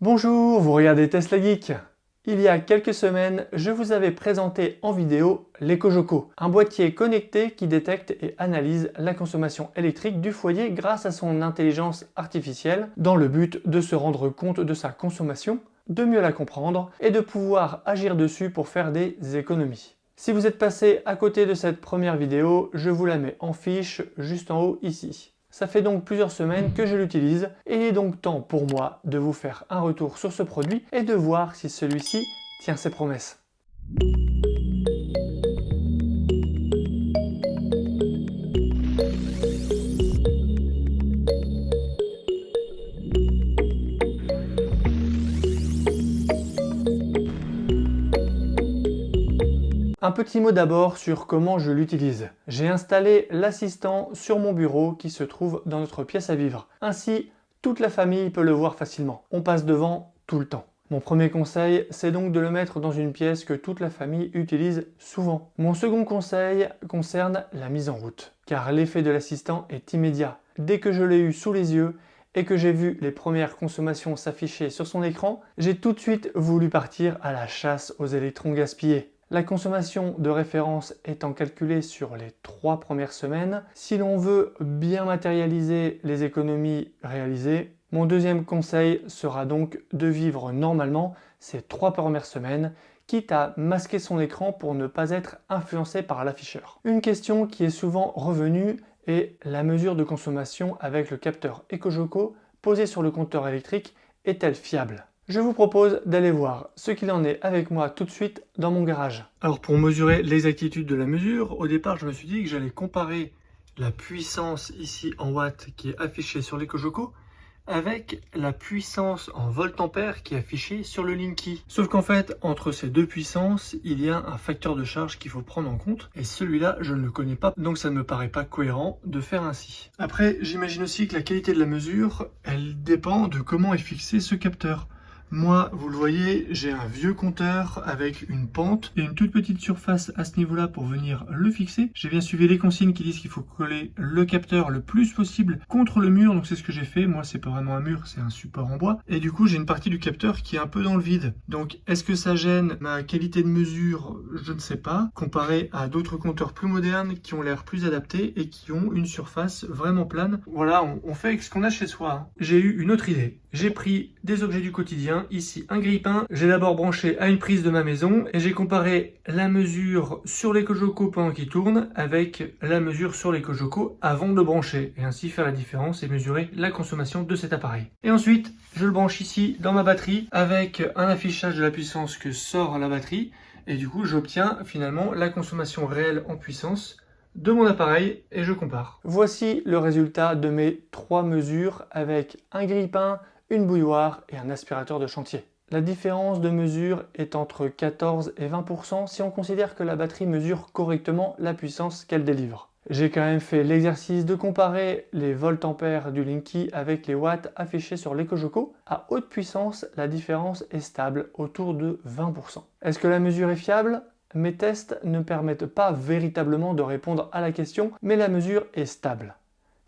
Bonjour, vous regardez Tesla Geek. Il y a quelques semaines, je vous avais présenté en vidéo l'EcoJoco, un boîtier connecté qui détecte et analyse la consommation électrique du foyer grâce à son intelligence artificielle, dans le but de se rendre compte de sa consommation, de mieux la comprendre et de pouvoir agir dessus pour faire des économies. Si vous êtes passé à côté de cette première vidéo, je vous la mets en fiche juste en haut ici. Ça fait donc plusieurs semaines que je l'utilise et il est donc temps pour moi de vous faire un retour sur ce produit et de voir si celui-ci tient ses promesses. Un petit mot d'abord sur comment je l'utilise. J'ai installé l'assistant sur mon bureau qui se trouve dans notre pièce à vivre. Ainsi, toute la famille peut le voir facilement. On passe devant tout le temps. Mon premier conseil, c'est donc de le mettre dans une pièce que toute la famille utilise souvent. Mon second conseil concerne la mise en route, car l'effet de l'assistant est immédiat. Dès que je l'ai eu sous les yeux et que j'ai vu les premières consommations s'afficher sur son écran, j'ai tout de suite voulu partir à la chasse aux électrons gaspillés. La consommation de référence étant calculée sur les 3 premières semaines, si l'on veut bien matérialiser les économies réalisées, mon deuxième conseil sera donc de vivre normalement ces 3 premières semaines, quitte à masquer son écran pour ne pas être influencé par l'afficheur. Une question qui est souvent revenue est la mesure de consommation avec le capteur EcoJoco posé sur le compteur électrique est-elle fiable ? Je vous propose d'aller voir ce qu'il en est avec moi tout de suite dans mon garage. Alors pour mesurer l'exactitude de la mesure, au départ je me suis dit que j'allais comparer la puissance ici en watts qui est affichée sur l'EcoJoco avec la puissance en voltampères qui est affichée sur le Linky. Sauf qu'en fait, entre ces deux puissances, il y a un facteur de charge qu'il faut prendre en compte, et celui-là, je ne le connais pas, donc ça ne me paraît pas cohérent de faire ainsi. Après, j'imagine aussi que la qualité de la mesure, elle dépend de comment est fixé ce capteur. Moi, vous le voyez, j'ai un vieux compteur avec une pente et une toute petite surface à ce niveau-là pour venir le fixer. J'ai bien suivi les consignes qui disent qu'il faut coller le capteur le plus possible contre le mur, donc c'est ce que j'ai fait. Moi, c'est pas vraiment un mur, c'est un support en bois. Et du coup, j'ai une partie du capteur qui est un peu dans le vide. Donc, est-ce que ça gêne ma qualité de mesure? Je ne sais pas. Comparé à d'autres compteurs plus modernes qui ont l'air plus adaptés et qui ont une surface vraiment plane. Voilà, on fait avec ce qu'on a chez soi. J'ai eu une autre idée. J'ai pris des objets du quotidien, ici un grille-pain, j'ai d'abord branché à une prise de ma maison et j'ai comparé la mesure sur l'EcoJoco pendant qu'il tourne avec la mesure sur l'EcoJoco avant de le brancher et ainsi faire la différence et mesurer la consommation de cet appareil. Et ensuite, je le branche ici dans ma batterie avec un affichage de la puissance que sort la batterie et du coup j'obtiens finalement la consommation réelle en puissance de mon appareil et je compare. Voici le résultat de mes 3 mesures avec un grille-pain, une bouilloire et un aspirateur de chantier. La différence de mesure est entre 14 et 20% si on considère que la batterie mesure correctement la puissance qu'elle délivre. J'ai quand même fait l'exercice de comparer les voltampères du Linky avec les watts affichés sur l'EcoJoco. À haute puissance, la différence est stable, autour de 20%. Est-ce que la mesure est fiable ? Mes tests ne permettent pas véritablement de répondre à la question, mais la mesure est stable.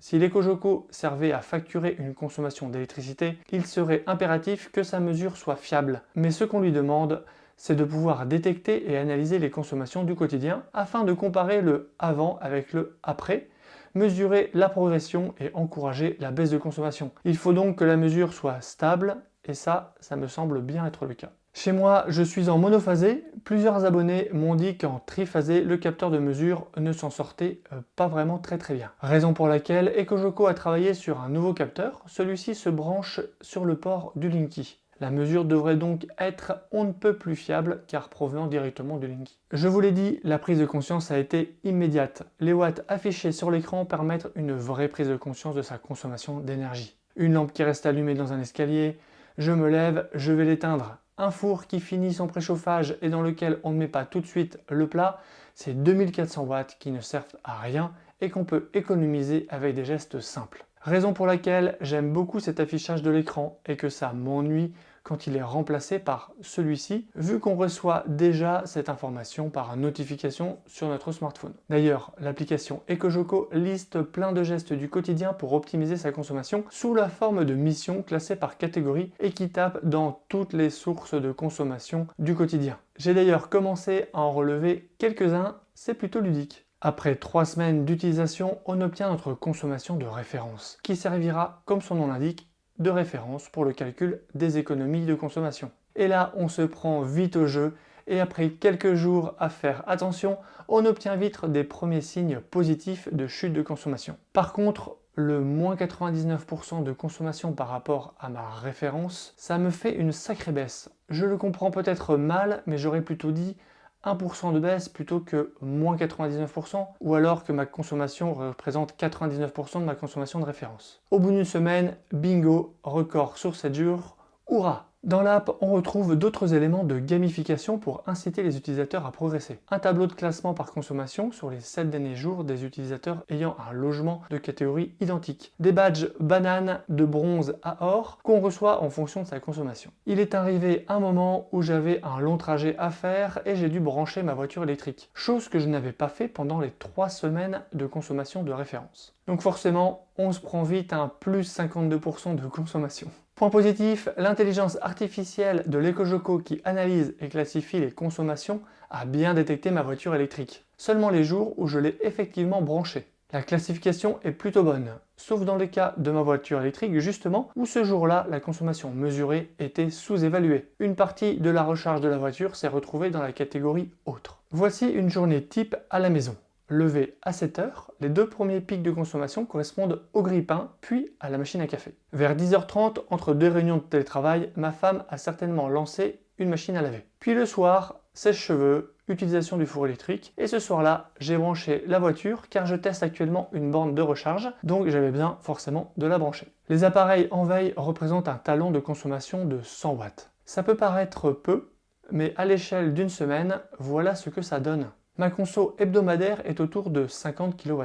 Si l'EcoJoco servait à facturer une consommation d'électricité, il serait impératif que sa mesure soit fiable. Mais ce qu'on lui demande, c'est de pouvoir détecter et analyser les consommations du quotidien afin de comparer le avant avec le après, mesurer la progression et encourager la baisse de consommation. Il faut donc que la mesure soit stable et ça me semble bien être le cas. Chez moi, je suis en monophasé. Plusieurs abonnés m'ont dit qu'en triphasé, le capteur de mesure ne s'en sortait pas vraiment très bien. Raison pour laquelle EcoJoco a travaillé sur un nouveau capteur. Celui-ci se branche sur le port du Linky. La mesure devrait donc être on ne peut plus fiable car provenant directement du Linky. Je vous l'ai dit, la prise de conscience a été immédiate. Les watts affichés sur l'écran permettent une vraie prise de conscience de sa consommation d'énergie. Une lampe qui reste allumée dans un escalier, je me lève, je vais l'éteindre. Un four qui finit son préchauffage et dans lequel on ne met pas tout de suite le plat, c'est 2400 watts qui ne servent à rien et qu'on peut économiser avec des gestes simples. Raison pour laquelle j'aime beaucoup cet affichage de l'écran et que ça m'ennuie quand il est remplacé par celui-ci, vu qu'on reçoit déjà cette information par notification sur notre smartphone. D'ailleurs, l'application EcoJoco liste plein de gestes du quotidien pour optimiser sa consommation sous la forme de missions classées par catégorie et qui tapent dans toutes les sources de consommation du quotidien. J'ai d'ailleurs commencé à en relever quelques-uns, c'est plutôt ludique. Après 3 semaines d'utilisation, on obtient notre consommation de référence, qui servira, comme son nom l'indique, de référence pour le calcul des économies de consommation. Et là, on se prend vite au jeu et après quelques jours à faire attention, on obtient vite des premiers signes positifs de chute de consommation. Par contre, le moins 99% de consommation par rapport à ma référence, ça me fait une sacrée baisse. Je le comprends peut-être mal, mais j'aurais plutôt dit 1% de baisse plutôt que moins 99%, ou alors que ma consommation représente 99% de ma consommation de référence. Au bout d'une semaine, bingo, record sur 7 jours, hurrah! Dans l'app, on retrouve d'autres éléments de gamification pour inciter les utilisateurs à progresser. Un tableau de classement par consommation sur les 7 derniers jours des utilisateurs ayant un logement de catégorie identique. Des badges bananes de bronze à or qu'on reçoit en fonction de sa consommation. Il est arrivé un moment où j'avais un long trajet à faire et j'ai dû brancher ma voiture électrique. Chose que je n'avais pas fait pendant les 3 semaines de consommation de référence. Donc forcément, on se prend vite un plus 52% de consommation. Point positif, l'intelligence artificielle de l'EcoJoco qui analyse et classifie les consommations a bien détecté ma voiture électrique. Seulement les jours où je l'ai effectivement branchée. La classification est plutôt bonne, sauf dans le cas de ma voiture électrique justement, où ce jour-là, la consommation mesurée était sous-évaluée. Une partie de la recharge de la voiture s'est retrouvée dans la catégorie autre. Voici une journée type à la maison. Levé à 7 h, les 2 premiers pics de consommation correspondent au grille-pain, puis à la machine à café. Vers 10h30, entre 2 réunions de télétravail, ma femme a certainement lancé une machine à laver. Puis le soir, sèche-cheveux, utilisation du four électrique, et ce soir-là, j'ai branché la voiture car je teste actuellement une borne de recharge, donc j'avais besoin forcément de la brancher. Les appareils en veille représentent un talon de consommation de 100 watts. Ça peut paraître peu, mais à l'échelle d'une semaine, voilà ce que ça donne. Ma conso hebdomadaire est autour de 50 kWh,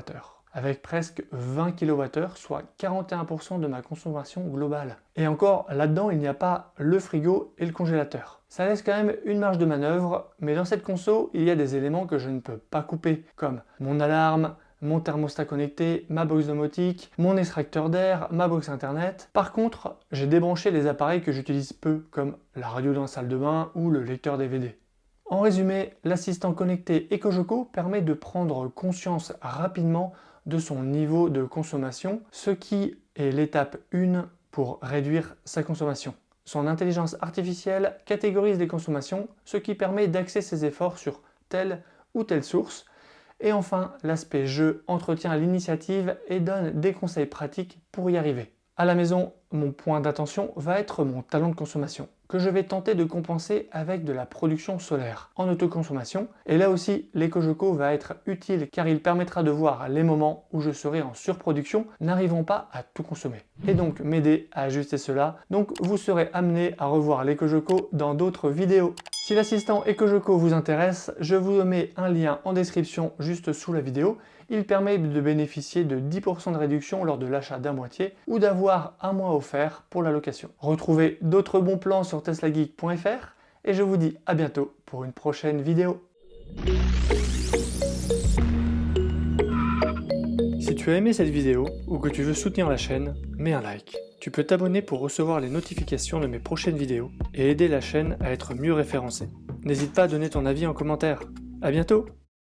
avec presque 20 kWh, soit 41% de ma consommation globale. Et encore, là-dedans, il n'y a pas le frigo et le congélateur. Ça laisse quand même une marge de manœuvre, mais dans cette conso, il y a des éléments que je ne peux pas couper, comme mon alarme, mon thermostat connecté, ma box domotique, mon extracteur d'air, ma box internet. Par contre, j'ai débranché les appareils que j'utilise peu, comme la radio dans la salle de bain ou le lecteur DVD. En résumé, l'assistant connecté EcoJoco permet de prendre conscience rapidement de son niveau de consommation, ce qui est l'étape 1 pour réduire sa consommation. Son intelligence artificielle catégorise les consommations, ce qui permet d'axer ses efforts sur telle ou telle source. Et enfin, l'aspect jeu entretient l'initiative et donne des conseils pratiques pour y arriver. À la maison, mon point d'attention va être mon talon de consommation, que je vais tenter de compenser avec de la production solaire en autoconsommation. Et là aussi, l'EcoJoco va être utile car il permettra de voir les moments où je serai en surproduction, n'arrivant pas à tout consommer. Et donc m'aider à ajuster cela. Donc vous serez amené à revoir l'EcoJoco dans d'autres vidéos. Si l'assistant EcoJoco vous intéresse, je vous mets un lien en description juste sous la vidéo. Il permet de bénéficier de 10% de réduction lors de l'achat d'un boîtier ou d'avoir un mois offert pour la location. Retrouvez d'autres bons plans sur teslageek.fr et je vous dis à bientôt pour une prochaine vidéo. Si tu as aimé cette vidéo ou que tu veux soutenir la chaîne, mets un like. Tu peux t'abonner pour recevoir les notifications de mes prochaines vidéos et aider la chaîne à être mieux référencée. N'hésite pas à donner ton avis en commentaire. À bientôt!